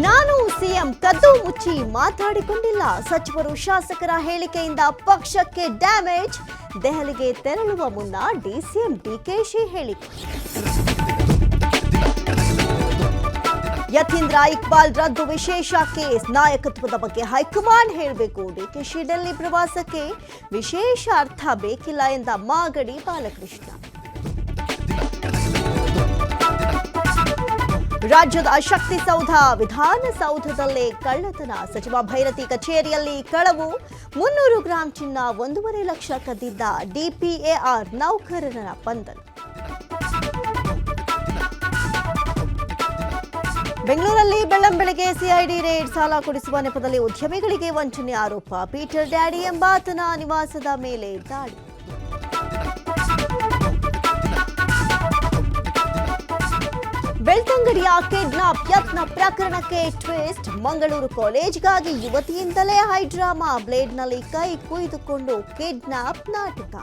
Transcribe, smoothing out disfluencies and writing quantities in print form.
ನಾನು ಸಿಎಂ ಕದ್ದು ಮುಚ್ಚಿ ಮಾತಾಡಿಕೊಂಡಿಲ್ಲ. ಸಚಿವರು ಶಾಸಕರ ಹೇಳಿಕೆಯಿಂದ ಪಕ್ಷಕ್ಕೆ ಡ್ಯಾಮೇಜ್. ದೆಹಲಿಗೆ ತೆರಳುವ ಮುನ್ನ ಡಿಸಿಎಂ ಡಿಕೆಶಿ ಹೇಳಿಕೆ. ಯತೀಂದ್ರ ಇಕ್ಬಾಲ್ ರದ್ದು ವಿಶೇಷ ಕೇಸ್. ನಾಯಕತ್ವದ ಬಗ್ಗೆ ಹೈಕಮಾಂಡ್ ಹೇಳಬೇಕು. ಡಿಕೆಶಿ ಡೆಲ್ಲಿ ಪ್ರವಾಸಕ್ಕೆ ವಿಶೇಷ ಅರ್ಥ ಬೇಕಿಲ್ಲ ಎಂದ ಮಾಗಡಿ ಬಾಲಕೃಷ್ಣ. ರಾಜ್ಯದ ಶಕ್ತಿಸೌಧ ವಿಧಾನಸೌಧದಲ್ಲೇ ಕಳ್ಳತನ. ಸಚಿವ ಭೈರತಿ ಕಚೇರಿಯಲ್ಲಿ ಕಳವು. 300 ಗ್ರಾಂ ಚಿನ್ನ 1.5 ಲಕ್ಷ ಕದ್ದಿದ್ದ ಡಿಪಿಎಆರ್ ನೌಕರರ ಬಂಧನ. ಬೆಂಗಳೂರಲ್ಲಿ ಬೆಳ್ಳಂಬೆಳಗ್ಗೆ ಸಿಐಡಿ ರೇಡ್. ಸಾಲ ಕೊಡಿಸುವ ನೆಪದಲ್ಲಿ ಉದ್ಯಮಿಗಳಿಗೆ ವಂಚನೆ ಆರೋಪ. ಪೀಟರ್ ಡ್ಯಾಡಿ ಎಂಬಾತನ ನಿವಾಸದ ಮೇಲೆ ದಾಳಿ. ಬೆಳ್ತಂಗಡಿಯ ಕಿಡ್ನಾಪ್ ಯತ್ನ ಪ್ರಕರಣಕ್ಕೆ ಟ್ವಿಸ್ಟ್. ಮಂಗಳೂರು ಕಾಲೇಜ್ಗಾಗಿ ಯುವತಿಯಿಂದಲೇ ಹೈಡ್ರಾಮಾ. ಬ್ಲೇಡ್ನಲ್ಲಿ ಕೈ ಕುಯ್ದುಕೊಂಡು ಕಿಡ್ನಾಪ್ ನಾಟಕ.